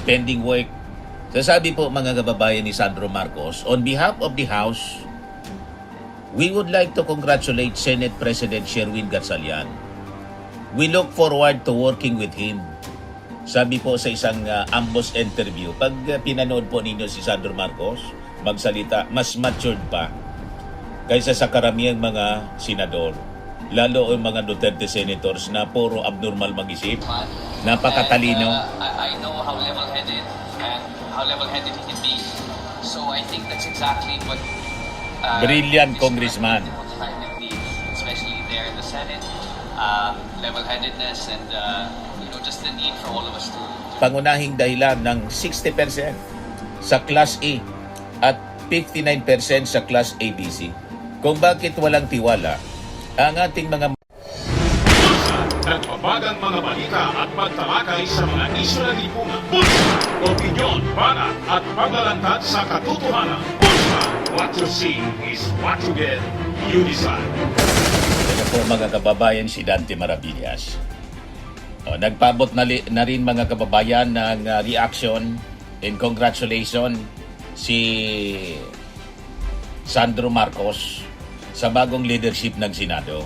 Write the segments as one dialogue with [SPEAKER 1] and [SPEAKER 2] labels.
[SPEAKER 1] pending work. Sasabi po mga kababayan ni Sandro Marcos, on behalf of the House, we would like to congratulate Senate President Sherwin Gatchalian. We look forward to working with him. Sabi po sa isang ambos interview, pag pinanood po ninyo si Sandro Marcos magsalita, mas matured pa kaysa sa karamihang mga senador. Lalo ang mga Duterte senators na puro abnormal mag-isip. Napakatalino.
[SPEAKER 2] I know how level-headed and how level-headed he can be. So I think that's exactly what
[SPEAKER 1] Brilliant congressman.
[SPEAKER 2] Especially there in the Senate. Level-headedness and just the need for all of us to...
[SPEAKER 1] Pangunahing dahilan ng 60% sa Class A at 59% sa Class ABC. Kung bakit walang tiwala ang ating mga
[SPEAKER 3] nagbabagang mga balita at pagtalakay sa mga isyu ng lipunan. Bulsa, opinyon, banat at paglalantad sa katotohanan. Bulsa, what you see is what you get. You decide.
[SPEAKER 1] Ito po mga kababayan, si Dante Maravillas. Nagpabot na rin mga kababayan ng reaction and congratulation si Sandro Marcos sa bagong leadership ng Senado,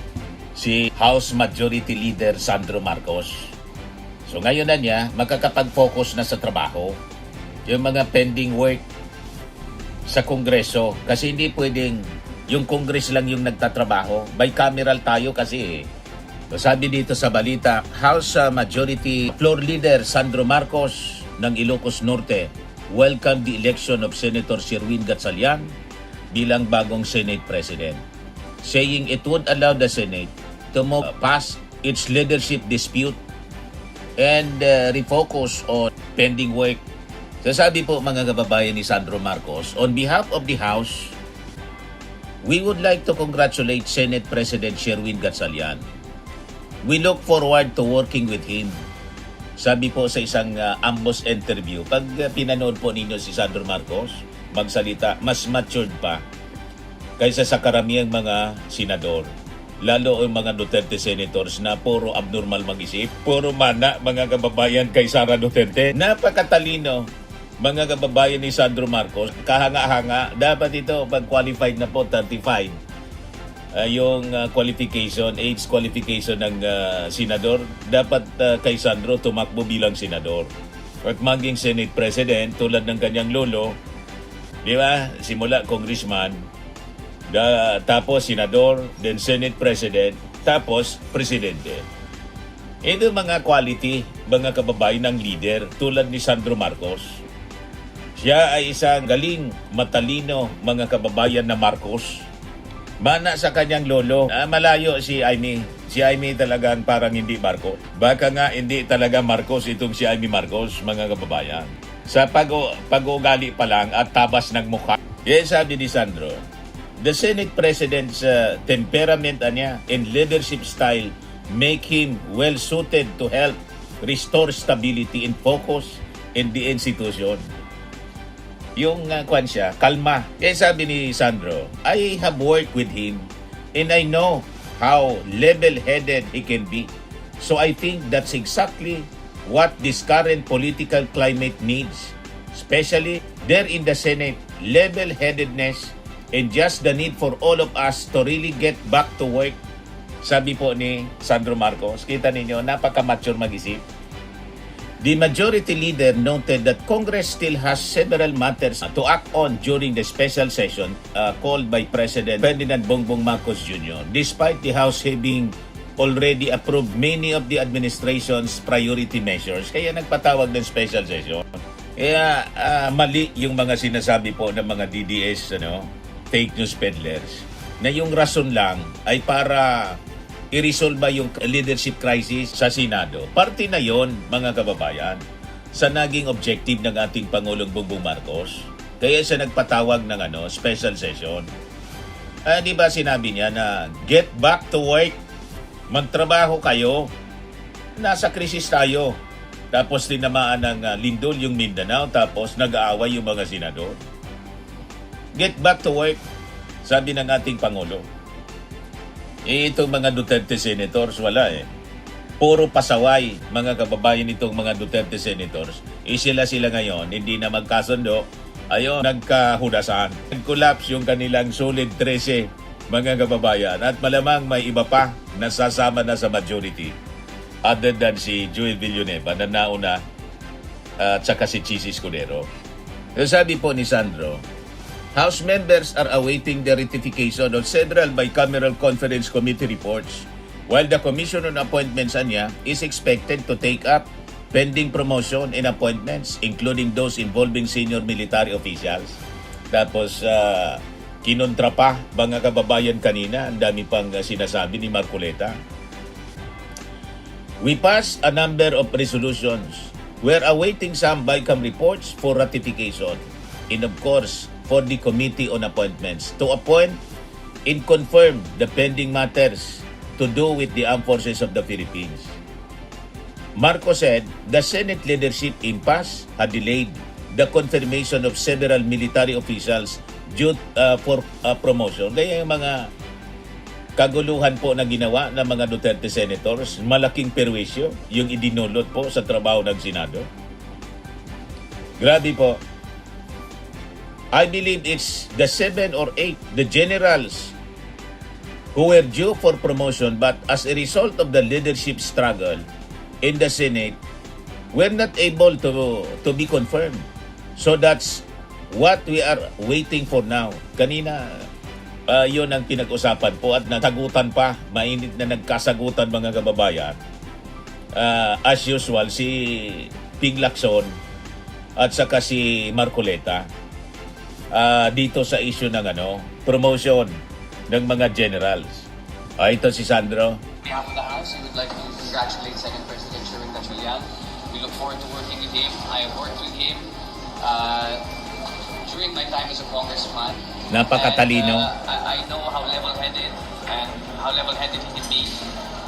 [SPEAKER 1] si House Majority Leader Sandro Marcos. So ngayon na niya, makakapag-focus na sa trabaho, yung mga pending work sa Kongreso. Kasi hindi pwedeng yung Congress lang yung nagtatrabaho. Bicameral tayo kasi. So sabi dito sa balita, House Majority Floor Leader Sandro Marcos ng Ilocos Norte welcomed the election of Senator Sherwin Gatchalian bilang bagong Senate President, saying it would allow the Senate to move past its leadership dispute and refocus on pending work. Sasabi po mga kababayan ni Sandro Marcos, on behalf of the House, we would like to congratulate Senate President Sherwin Gatchalian. We look forward to working with him. Sabi po sa isang ambos interview, pag pinanood po ninyo si Sandro Marcos magsalita, mas matured pa kaysa sa karamihang mga senador. Lalo ang mga Duterte senators na puro abnormal mag-isip, puro mana mga kababayan kay Sara Duterte. Napakatalino mga kababayan ni Sandro Marcos. Kahanga-hanga, dapat ito pag qualified na po 35. Yung qualification, age qualification ng senador, dapat kay Sandro tumakbo bilang senador. At maging Senate President tulad ng kanyang lolo, di ba? Simula congressman, tapos senador, then Senate President, tapos presidente. Ito mga quality, mga kababayan ng leader tulad ni Sandro Marcos. Siya ay isang galing, matalino mga kababayan na Marcos. Mana sa kanyang lolo, malayo si Amy. Si Amy talagang parang hindi Marcos. Baka nga hindi talaga Marcos itong si Amy Marcos, mga kababayan. Sa pag-uugali pa lang at tabas ng mukha. Yes, sabi ni Sandro, the Senate President's temperament and leadership style make him well-suited to help restore stability and focus in the institution. Yung kwan siya, kalma. Kaya sabi ni Sandro, I have worked with him and I know how level-headed he can be. So I think that's exactly what this current political climate needs. Especially there in the Senate, level-headedness and just the need for all of us to really get back to work. Sabi po ni Sandro Marcos, kita ninyo, napaka-mature mag-isip. The majority leader noted that Congress still has several matters to act on during the special session called by President Ferdinand Bongbong Marcos Jr. despite the House having already approved many of the administration's priority measures. Kaya nagpatawag ng special session. Kaya mali yung mga sinasabi po ng mga DDS, fake news peddlers, na yung rason lang ay para i-resolve yung leadership crisis sa Senado. Parte na yon mga kababayan, sa naging objective ng ating Pangulong Bongbong Marcos. Kaya siya nagpatawag ng special session. Di ba sinabi niya na get back to work, magtrabaho kayo, nasa krisis tayo. Tapos tinamaan ng lindol yung Mindanao, tapos nag-aaway yung mga senador. Get back to work, sabi ng ating Pangulo. Itong mga Duterte senators, wala Puro pasaway, mga kababayan itong mga Duterte senators. sila ngayon, hindi na magkasundo. Ayun, nagkahudasan. Nag-collapse yung kanilang solid 13, mga kababayan. At malamang may iba pa na sasama na sa majority. Other than si Joel Villanueva na nauna at saka si Chis Escudero. So sabi po ni Sandro, House members are awaiting the ratification of several bicameral conference committee reports, while the Commission on Appointments niya is expected to take up pending promotion and appointments, including those involving senior military officials. Tapos, kinontra pa, mga kababayan kanina, ang dami pang sinasabi ni Marcoleta. We passed a number of resolutions. We're awaiting some BICAM reports for ratification. And of course, for the Committee on Appointments to appoint and confirm the pending matters to do with the armed forces of the Philippines. Marcos said the Senate leadership impasse had delayed the confirmation of several military officials due for promotion. Kaya yung mga kaguluhan po na ginawa ng mga Duterte senators, malaking perwisyo yung idinulot po sa trabaho ng Senado. Grabe po. I believe it's the 7 or 8, the generals who were due for promotion, but as a result of the leadership struggle in the Senate, were not able to be confirmed. So that's what we are waiting for now. Kanina, yun ang pinag-usapan po at nagsagutan pa, mainit na nagkasagutan mga kababayan. As usual, si Ping Lacson at saka si Marcoleta dito sa issue ng promotion ng mga generals. Ito si Sandro.
[SPEAKER 2] On behalf of the House, we would like to congratulate Senate President Sherwin Gatchalian. We look forward to working with him. I have worked with him during my time as a congressman.
[SPEAKER 1] Napakatalino.
[SPEAKER 2] And, I know how level-headed and how level-headed he can be.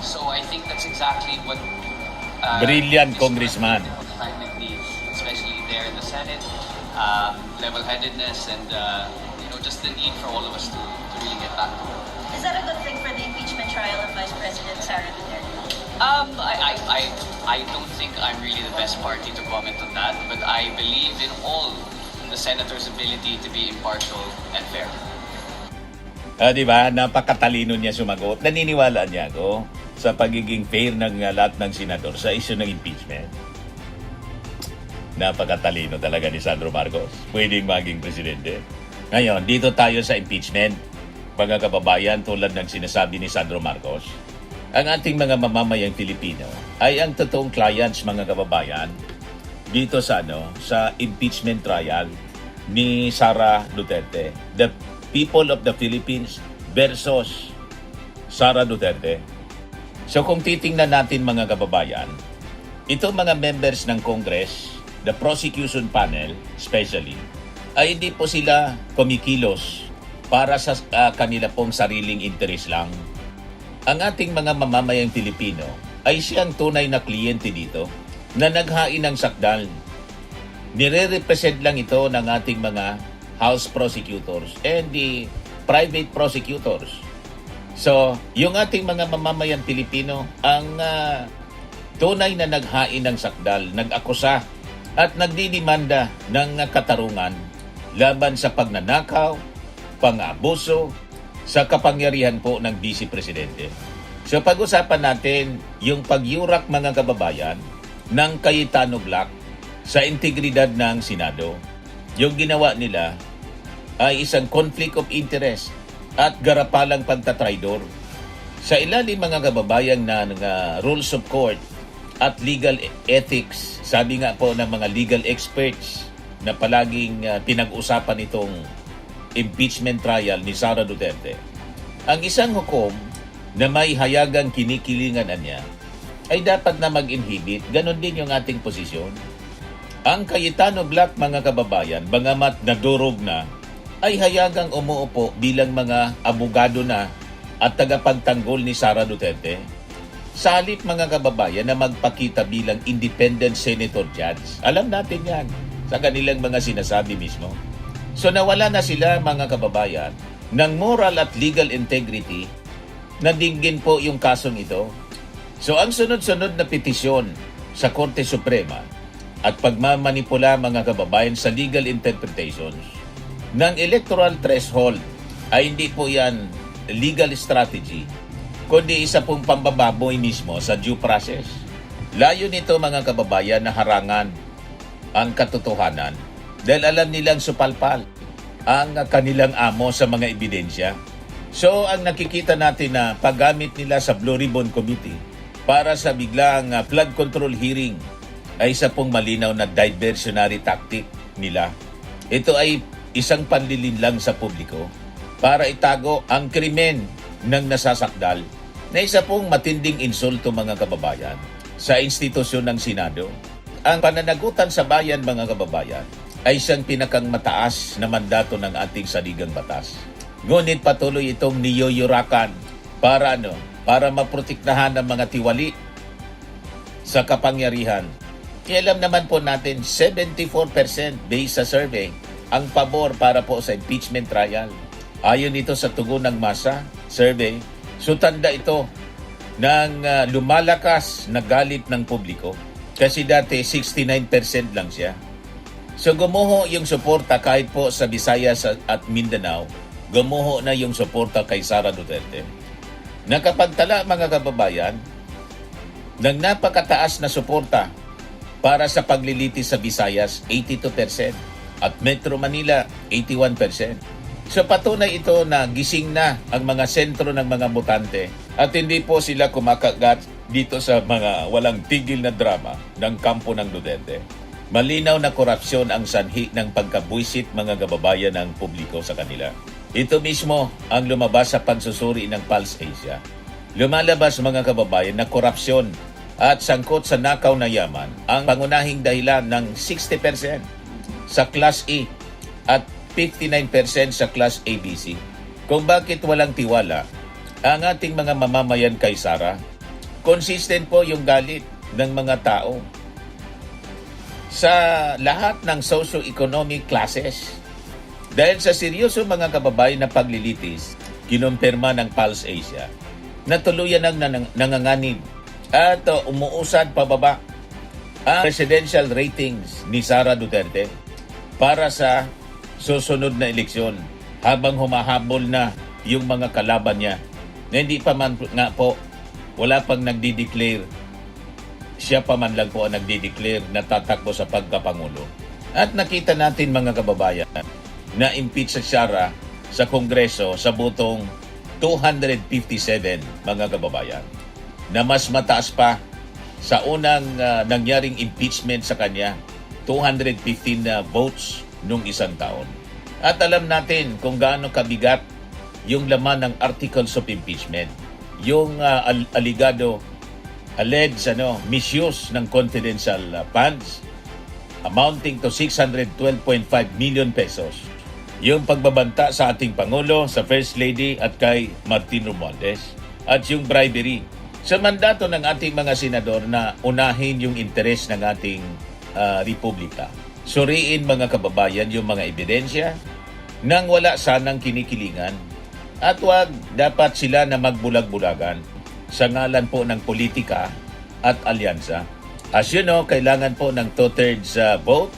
[SPEAKER 2] So I think that's exactly what
[SPEAKER 1] Brilliant
[SPEAKER 2] this
[SPEAKER 1] congressman.
[SPEAKER 2] president needs, especially there in the Senate. Level-headedness and just the need for all of us to really get back to work.
[SPEAKER 4] Is that a good thing for the impeachment trial of Vice President Sara Duterte?
[SPEAKER 2] I don't think I'm really the best party to comment on that, but I believe in all the senators' ability to be impartial and fair.
[SPEAKER 1] Di ba? Napakatalino niya sumagot. Naniniwala niya ako sa pagiging fair ng lahat ng senador sa issue ng impeachment. Napakatalino talaga ni Sandro Marcos. Pwedeng maging presidente. Ngayon, dito tayo sa impeachment. Mga kababayan, tulad ng sinasabi ni Sandro Marcos, ang ating mga mamamayang Pilipino ay ang totoong clients, mga kababayan, dito sa impeachment trial ni Sara Duterte. The people of the Philippines versus Sara Duterte. So kung titingnan natin, mga kababayan, itong mga members ng Congress, the prosecution panel especially, ay hindi po sila kumikilos para sa kanila pong sariling interes lang. Ang ating mga mamamayang Pilipino ay siyang tunay na kliyente dito na naghain ng sakdal. Nire-represent lang ito ng ating mga House prosecutors and the private prosecutors. So, yung ating mga mamamayang Pilipino ang tunay na naghain ng sakdal, nag-akusa at nagdidimanda ng katarungan laban sa pagnanakaw, pang-abuso, sa kapangyarihan po ng Vice Presidente. So pag-usapan natin yung pagyurak, mga kababayan, ng Cayetano Black sa integridad ng Senado. Yung ginawa nila ay isang conflict of interest at garapalang pagtatraidor. Sa ilalim, mga kababayan, ng rules of court at legal ethics, sabi nga po ng mga legal experts na palaging pinag-usapan itong impeachment trial ni Sara Duterte, ang isang hukom na may hayagang kinikilingan niya ay dapat na mag-inhibit. Ganon din yung ating posisyon. Ang Cayetano Black, mga kababayan, bangamat nadurog na, ay hayagang umuupo bilang mga abogado na at tagapagtanggol ni Sara Duterte. Sa halip, mga kababayan, na magpakita bilang independent senator judge. Alam natin yan sa kanilang mga sinasabi mismo. So nawala na sila, mga kababayan, ng moral at legal integrity na dinggin po yung kasong ito. So ang sunod-sunod na petisyon sa Korte Suprema at pagmamanipula mga kababayan sa legal interpretations ng electoral threshold ay hindi po yan legal strategy, kundi isa pong pambababoy mismo sa due process. Layo nito mga kababayan na harangan ang katotohanan dahil alam nilang supalpal ang kanilang amo sa mga ebidensya. So ang nakikita natin na paggamit nila sa Blue Ribbon Committee para sa biglang flood control hearing ay isa pong malinaw na diversionary tactic nila. Ito ay isang panlilinlang sa publiko para itago ang krimen ng nasasakdal na isa pong matinding insulto mga kababayan sa institusyon ng Senado. Ang pananagutan sa bayan mga kababayan ay isang pinakang mataas na mandato ng ating saligang batas. Ngunit patuloy itong niyuyurakan para maprotektahan ang mga tiwali sa kapangyarihan. Alam naman po natin 74% based sa survey ang pabor para po sa impeachment trial. Ayon ito sa tugon ng masa survey, so tanda ito ng lumalakas na galit ng publiko kasi dati 69% lang siya. So gumuho yung suporta kahit po sa Visayas at Mindanao, gumuho na yung suporta kay Sara Duterte. Nakapagtala mga kababayan ng napakataas na suporta para sa paglilitis sa Visayas, 82% at Metro Manila, 81%. So patunay ito na gising na ang mga sentro ng mga botante at hindi po sila kumakagat dito sa mga walang tigil na drama ng kampo ng Duterte. Malinaw na korupsyon ang sanhi ng pagkabuisit mga kababayan ng publiko sa kanila. Ito mismo ang lumabas sa pagsusuri ng Pulse Asia. Lumalabas mga kababayan na korupsyon at sangkot sa nakaw na yaman ang pangunahing dahilan ng 60% sa Class A at 59% sa Class ABC. Kung bakit walang tiwala ang ating mga mamamayan kay Sara, consistent po yung galit ng mga tao sa lahat ng socio-economic classes. Dahil sa seryoso mga kababayan na paglilitis, kinumpirma ng Pulse Asia na tuluyan ang nanganganib at umuusad pababa ang presidential ratings ni Sara Duterte para sa susunod na eleksyon habang humahabol na yung mga kalaban niya na hindi pa man nga po, wala pang nagdi-declare. Siya pa man lang po ang nagdi-declare na tatakbo sa pagkapangulo. At nakita natin mga kababayan na impeach sa Sara sa Kongreso sa botong 257 mga kababayan. Na mas mataas pa sa unang nangyaring impeachment sa kanya, 215 votes nung isang taon. At alam natin kung gaano kabigat yung laman ng articles of impeachment. Yung alleged misuse ng confidential funds amounting to 612.5 million pesos. Yung pagbabanta sa ating Pangulo, sa First Lady at kay Martin Romualdez at yung bribery sa mandato ng ating mga senador na unahin yung interes ng ating republika. Suriin mga kababayan yung mga ebidensya nang wala sanang kinikilingan at wag dapat sila na magbulag-bulagan sa ngalan po ng politika at alyansa. As you know, kailangan po ng 2/3 vote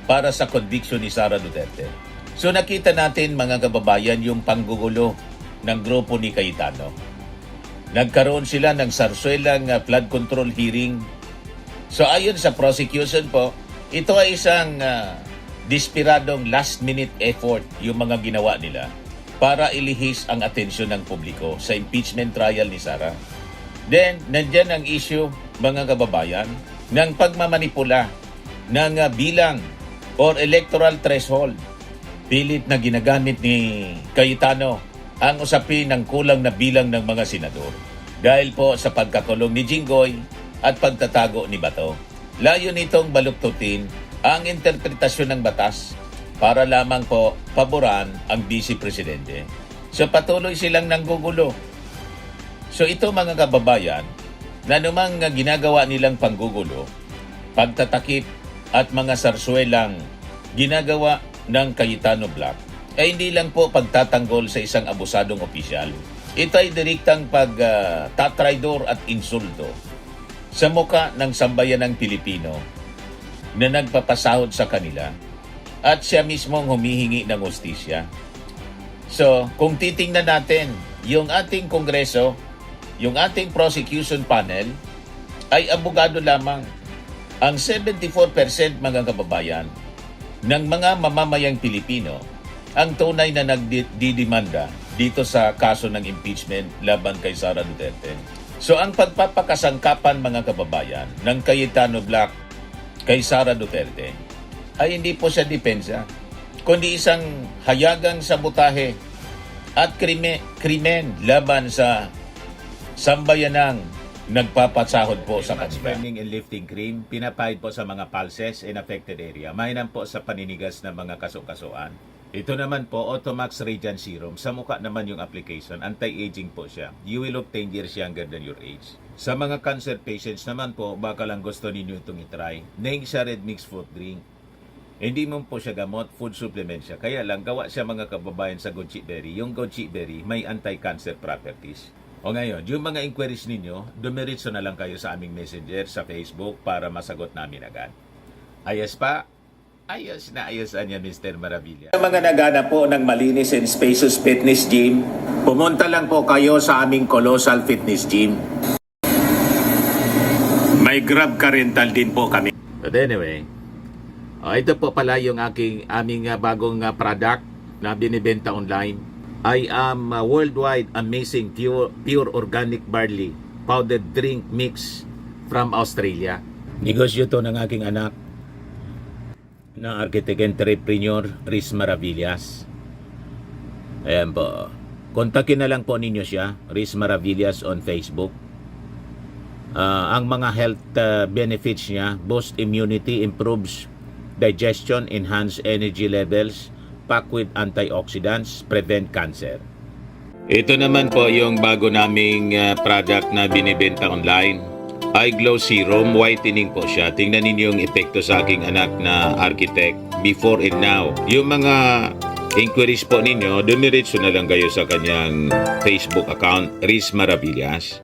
[SPEAKER 1] para sa conviction ni Sara Duterte. So nakita natin mga kababayan yung panggugulo ng grupo ni Cayetano. Nagkaroon sila ng sarswelang flood control hearing. So ayon sa prosecution po, ito ay isang desperadong last-minute effort yung mga ginawa nila para ilihis ang atensyon ng publiko sa impeachment trial ni Sara. Then, nandyan ang issue, mga kababayan, ng pagmamanipula ng bilang or electoral threshold. Pilit na ginagamit ni Cayetano ang usapin ng kulang na bilang ng mga senador dahil po sa pagkakulong ni Jinggoy at pagtatago ni Bato. Layo nitong baluktutin ang interpretasyon ng batas para lamang po paboran ang Vice Presidente. So patuloy silang nanggugulo. So ito mga kababayan, na namang ginagawa nilang panggugulo, pagtatakip at mga sarswelang ginagawa ng Cayetano Black, ay hindi lang po pagtatanggol sa isang abusadong opisyal. Ito ay direktang pagtatraidor at insulto sa muka ng sambayanang Pilipino na nagpapasahod sa kanila at siya mismo ang humihingi ng hustisya. So, kung titingnan natin, yung ating Kongreso, yung ating prosecution panel, ay abogado lamang. Ang 74% mga kababayan ng mga mamamayang Pilipino ang tunay na nagdidemanda dito sa kaso ng impeachment laban kay Sara Duterte. So ang pagpapakasangkapan mga kababayan ng Cayetano Black kay Sara Duterte ay hindi po siya depensa, kundi isang hayagang sabotahe at krimen laban sa sambayanang nagpapasahod po sa kanila. Spending and lifting cream, pinapahid po sa mga pulses in affected area. Mainam po sa paninigas ng mga kaso-kasuan. Ito naman po, Automax Radiant Serum. Sa mukha naman yung application, anti-aging po siya. You will look 10 years younger than your age. Sa mga cancer patients naman po, baka lang gusto ninyo itong itry. Nengsia Red Mix Fruit Drink. Hindi mo po siya gamot, food supplement siya. Kaya lang, gawa siya mga kababayan sa goji berry. Yung goji berry may anti-cancer properties. O ngayon, yung mga inquiries ninyo, dumiritso na lang kayo sa aming messenger sa Facebook para masagot namin agad. Ayos pa? Ayos na ayos niya, Mr. Maravilla. Sa mga nagana po ng malinis and spacious fitness gym, pumunta lang po kayo sa aming Colossal Fitness Gym. May Grab car rental din po kami. But anyway, ito po pala yung aming bagong product na binibenta online. I am worldwide amazing pure organic barley powdered drink mix from Australia. Negosyo to ng aking anak na architect entrepreneur Riz Maravillas. Ayan po. Kontakin na lang po ninyo siya, Riz Maravillas on Facebook. Ang mga health benefits niya, boost immunity, improves digestion, enhance energy levels, packed with antioxidants, prevent cancer. Ito naman po yung bago naming product na binibenta online. Eye Glow Serum, whitening po siya. Tingnan ninyo yung epekto sa aking anak na architect before and now. Yung mga inquiries po ninyo, dumiretso na lang kayo sa kanyang Facebook account, Riz Maravillas.